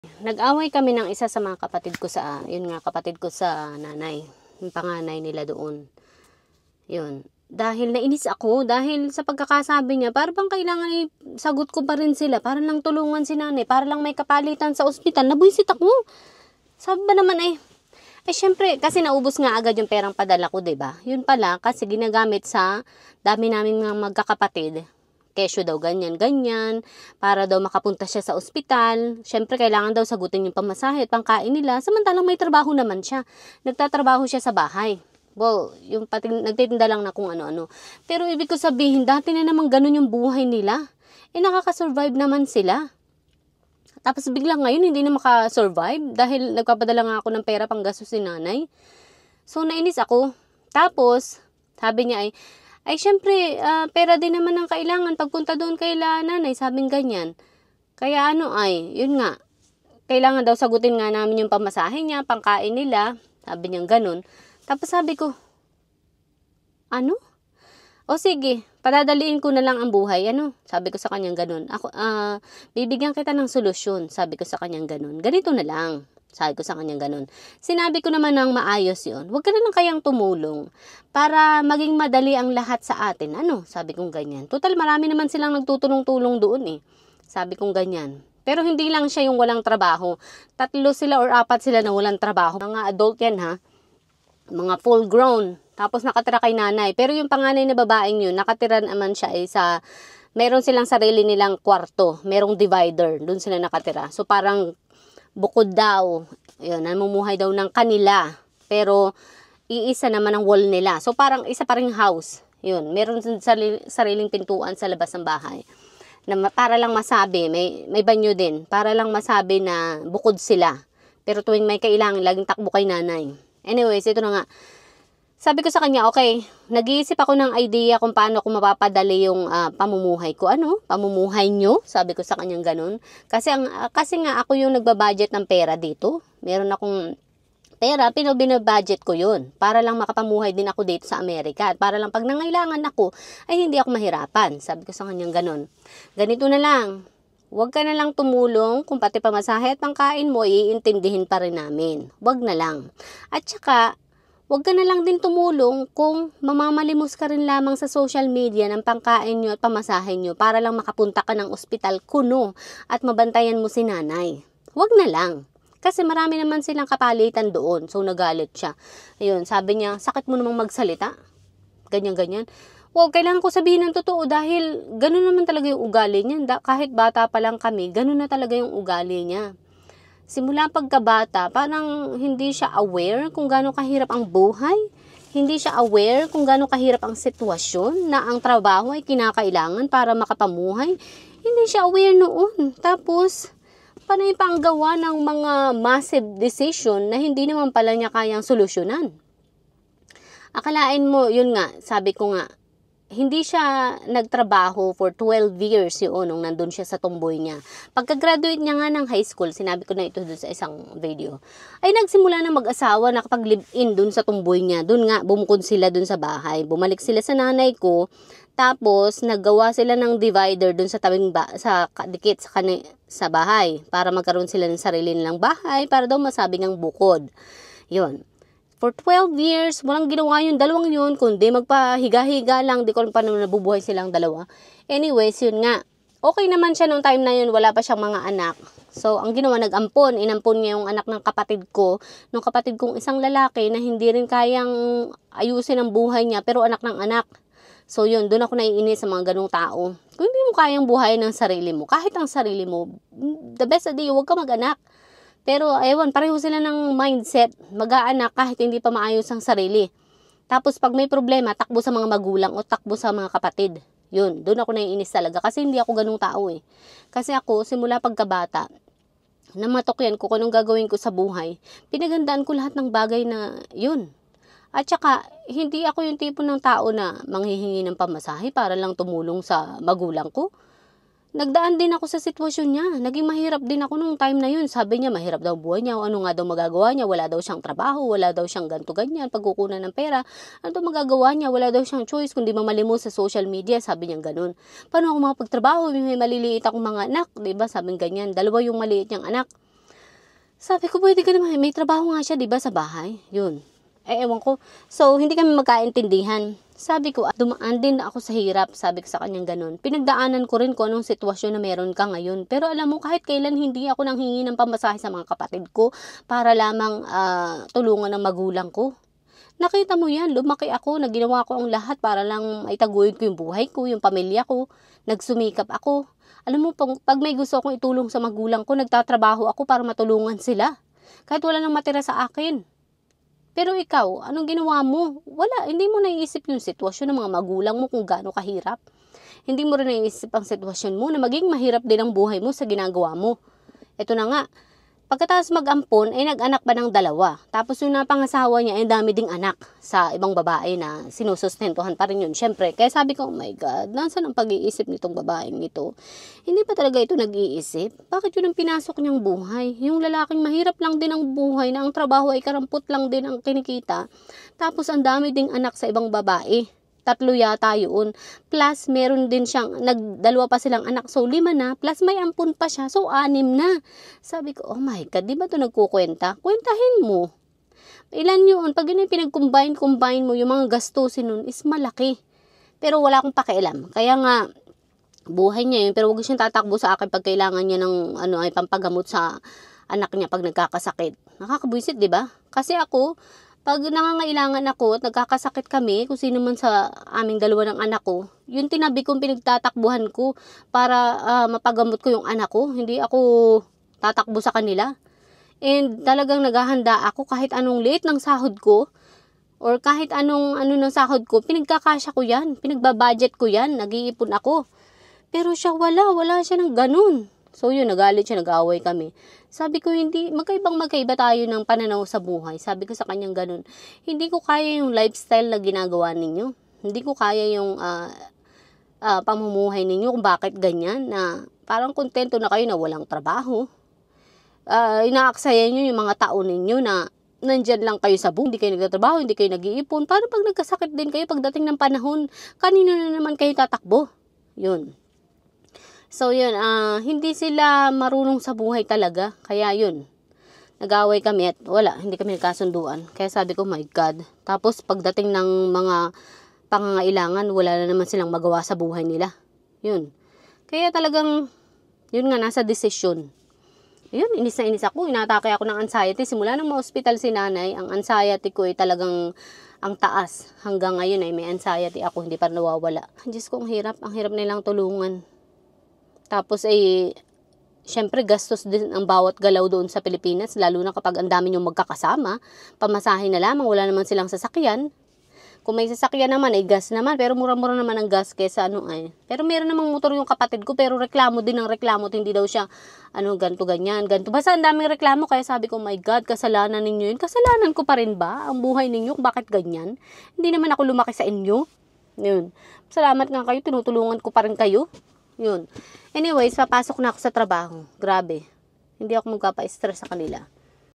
Nag-away kami ng isa sa mga kapatid ko sa, yun nga, kapatid ko sa nanay. Yung panganay nila doon. Yun. Dahil nainis ako, dahil sa pagkakasabi niya, para bang kailangan sagot ko pa rin sila, para lang tulungan si nanay, para lang may kapalitan sa ospital. Nabuisit ako. Sabi ba naman syempre, kasi naubos nga agad yung perang padala ko, 'di ba? Yun pala, kasi ginagamit sa dami namin mga magkakapatid. Kesyo daw ganyan, para daw makapunta siya sa ospital. Syempre, kailangan daw sagutin yung pamasahe at pangkain nila. Samantalang may trabaho naman siya. Nagtatrabaho siya sa bahay. Well, yung nagtitinda lang na kung ano-ano. Pero ibig ko sabihin, dati na naman ganun yung buhay nila. Nakaka-survive naman sila. Tapos biglang ngayon, hindi na makasurvive dahil nagpapadala nga ako ng pera pang gastos si nanay. So, nainis ako. Tapos, sabi niya syempre, pera din naman ang kailangan pagpunta doon kay nanay, sabing ganyan. Kaya yun nga, kailangan daw sagutin nga namin yung pamasahe niya, pangkain nila, sabi niya ganun. Tapos sabi ko, ano? O sige, padadaliin ko na lang ang buhay, sabi ko sa kanyang ganun. Ako, bibigyan kita ng solusyon, sabi ko sa kanyang ganun. Ganito na lang. Sabi ko sa kanyang ganun. Sinabi ko naman ng maayos yun. Huwag ka na lang kayang tumulong para maging madali ang lahat sa atin. Sabi kong ganyan. Total, marami naman silang nagtutulong-tulong doon Sabi kong ganyan. Pero hindi lang siya yung walang trabaho. 3 sila or 4 sila na walang trabaho. Mga adult yan ha. Mga full grown. Tapos nakatira kay nanay. Pero yung panganay na babaeng yun, nakatira naman siya meron silang sarili nilang kwarto. Merong divider. Doon sila nakatira. So parang bukod daw, yun, namumuhay daw ng kanila, pero iisa naman ang wall nila. So parang isa pa ring house. Yun, meron sariling pintuan sa labas ng bahay. Para lang masabi, may banyo din, para lang masabi na bukod sila. Pero tuwing may kailangan, laging takbo kay nanay. Anyways, ito na nga. Sabi ko sa kanya, okay, nag-iisip ako ng idea kung paano ko mapapadali yung pamumuhay ko. Pamumuhay nyo? Sabi ko sa kanyang ganun. Kasi nga ako yung nagbabudget ng pera dito. Meron akong pera, binabudget ko yun. Para lang makapamuhay din ako dito sa Amerika. At para lang pag nangailangan ako, ay hindi ako mahirapan. Sabi ko sa kanyang ganun. Ganito na lang. Huwag ka na lang tumulong kung pati pamasahe at pangkain mo, iintindihin pa rin namin. Huwag na lang. At saka, huwag ka na lang din tumulong kung mamamalimos ka rin lamang sa social media ng pangkain nyo at pamasahe nyo para lang makapunta ka ng ospital kuno at mabantayan mo si nanay. Huwag na lang. Kasi marami naman silang kapalitan doon. So, nagalit siya. Ayun, sabi niya, sakit mo namang magsalita. Ganyan-ganyan. Huwag, kailangan ko sabihin ng totoo dahil ganun naman talaga yung ugali niya. Kahit bata pa lang kami, ganun na talaga yung ugali niya. Simula pagkabata, parang hindi siya aware kung gaano kahirap ang buhay. Hindi siya aware kung gaano kahirap ang sitwasyon na ang trabaho ay kinakailangan para makapamuhay. Hindi siya aware noon. Tapos, panay pa ang gawa ng mga massive decision na hindi naman pala niya kayang solusyonan. Akalain mo, yun nga, sabi ko nga, hindi siya nagtrabaho for 12 years nung nandun siya sa tumboy niya. Pagka-graduate niya nga ng high school, sinabi ko na ito dun sa isang video, ay nagsimula na mag-asawa, nakapag-live-in dun sa tumboy niya. Dun nga, bumukod sila dun sa bahay. Bumalik sila sa nanay ko, tapos naggawa sila ng divider dun sa tabing sa dikit sa bahay para magkaroon sila ng sarili nilang bahay para daw masabing ang bukod. Yun. For 12 years, walang ginawa yung dalawang yun, kundi magpahiga-higa lang, di ko alam paano nabubuhay silang dalawa. Anyways, yun nga. Okay naman siya nung time na yun, wala pa siyang mga anak. So, ang ginawa, inampon niya yung anak ng kapatid ko, nung kapatid kong isang lalaki na hindi rin kayang ayusin ang buhay niya, pero anak ng anak. So, yun, doon ako naiinis sa mga ganong tao. Kung hindi mo kayang buhayin ng sarili mo, kahit ang sarili mo, the best idea, huwag ka mag-anak. Pero, pareho sila ng mindset, mag-aanak kahit hindi pa maayos ang sarili. Tapos, pag may problema, takbo sa mga magulang o takbo sa mga kapatid. Yun, doon ako naiinis talaga kasi hindi ako ganung tao Kasi ako, simula pagkabata, namatok yan ko kung anong gagawin ko sa buhay. Pinagandaan ko lahat ng bagay na yun. At saka, hindi ako yung tipo ng tao na manghihingi ng pamasahe para lang tumulong sa magulang ko. Nagdaan din ako sa sitwasyon niya. Naging mahirap din ako nung time na yun. Sabi niya, mahirap daw buhay niya. O ano nga daw magagawa niya? Wala daw siyang trabaho. Wala daw siyang ganto-ganyan. Pagkukunan ng pera. Ano daw magagawa niya? Wala daw siyang choice kundi mamalimos sa social media. Sabi niya ganun. Paano ako makapagtrabaho? May maliliit akong mga anak. Diba? Sabi ganyan. 2 yung maliit niyang anak. Sabi ko, pwede ka naman, may trabaho nga siya, di ba, sa bahay? Yun. Ewan ko. So, hindi kami magkaintindihan. Sabi ko, dumaan din ako sa hirap. Sabi ko sa kanyang ganun. Pinagdaanan ko rin kung anong sitwasyon na meron ka ngayon. Pero alam mo, kahit kailan hindi ako nanghingi ng pamasahe sa mga kapatid ko para lamang tulungan ng magulang ko. Nakita mo yan, lumaki ako, naginawa ko ang lahat para lang maitaguyod ko yung buhay ko, yung pamilya ko. Nagsumikap ako. Alam mo, pag may gusto akong itulong sa magulang ko, nagtatrabaho ako para matulungan sila. Kahit wala nang matira sa akin. Pero ikaw, anong ginawa mo? Wala, hindi mo naiisip yung sitwasyon ng mga magulang mo kung gaano kahirap. Hindi mo rin naiisip ang sitwasyon mo na maging mahirap din ang buhay mo sa ginagawa mo. Ito na nga. Pagkatapos mag-ampon, ay nag-anak pa ng 2. Tapos yung napangasawa niya, ay dami ding anak sa ibang babae na sinusustentuhan pa rin yun. Siyempre, kaya sabi ko, oh my God, nasaan ang pag-iisip nitong babaeng ito? Hindi pa talaga ito nag-iisip? Bakit yun ang pinasok niyang buhay? Yung lalaking mahirap lang din ang buhay, na ang trabaho ay karampot lang din ang kinikita. Tapos ang dami ding anak sa ibang babae. 3 yata yun. Plus, meron din siyang, 2 pa silang anak. So, 5 na. Plus, may ampun pa siya. So, 6 na. Sabi ko, oh my God, di ba ito nagkukwenta? Kwentahin mo. Ilan yun? Pag yun yung pinag-combine mo, yung mga gastusin nun is malaki. Pero wala akong pakialam. Kaya nga, buhay niya yun. Pero huwag siyang tatakbo sa akin pag kailangan niya ng ay pampagamot sa anak niya pag nagkakasakit. Nakakabwisit, di ba? Kasi ako, pag nangangailangan ako at nagkakasakit kami, kung sino man sa aming 2 ng anak ko, yung tinabi kong pinagtatakbuhan ko para mapagamot ko yung anak ko. Hindi ako tatakbo sa kanila. And talagang naghahanda ako kahit anong liit ng sahod ko or kahit anong ng sahod ko, pinagkakasya ko yan, pinagbabudget ko yan, nag-iipon ako. Pero siya wala siya ng ganun. So yun, nagalit siya, nag-away kami. Sabi ko, hindi, magkaiba tayo ng pananaw sa buhay. Sabi ko sa kanyang ganun, hindi ko kaya yung lifestyle na ginagawa ninyo. Hindi ko kaya yung pamumuhay ninyo kung bakit ganyan, na parang kontento na kayo na walang trabaho. Inaaksaya nyo yung mga taon ninyo na nandyan lang kayo sa buhay, hindi kayo nagtatrabaho, hindi kayo nag-iipon. Paano pag nagkasakit din kayo pagdating ng panahon, kanino na naman kayo tatakbo? Yun. So yun, hindi sila marunong sa buhay talaga. Kaya yun, nag-away kami at wala, hindi kami nagkasunduan. Kaya sabi ko, my God. Tapos pagdating ng mga pangangailangan, wala na naman silang magawa sa buhay nila. Yun. Kaya talagang, yun nga, nasa desisyon. Yun, inis na inis ako. Inatake ako ng anxiety. Simula nang ma-hospital si nanay, ang anxiety ko ay talagang ang taas. Hanggang ngayon ay may anxiety ako, hindi pa nawawala. Diyos ko, ang hirap nilang tulungan. Tapos syempre gastos din ang bawat galaw doon sa Pilipinas, lalo na kapag ang dami nyong magkakasama, pamasahe na lamang, wala naman silang sasakyan. Kung may sasakyan naman, ay gas naman, pero mura-mura naman ang gas kesa Pero meron namang motor yung kapatid ko, pero reklamo din ng reklamo, hindi daw siya, ganto ganyan, ganto. Basta ang daming reklamo, kaya sabi ko, my God, kasalanan ninyo yun. Kasalanan ko pa rin ba ang buhay ninyo kung bakit ganyan? Hindi naman ako lumaki sa inyo. Yun. Salamat nga kayo, tinutulungan ko pa rin kayo. Yun. Anyways, papasok na ako sa trabaho. Grabe. Hindi ako magpapa-stress sa kanila.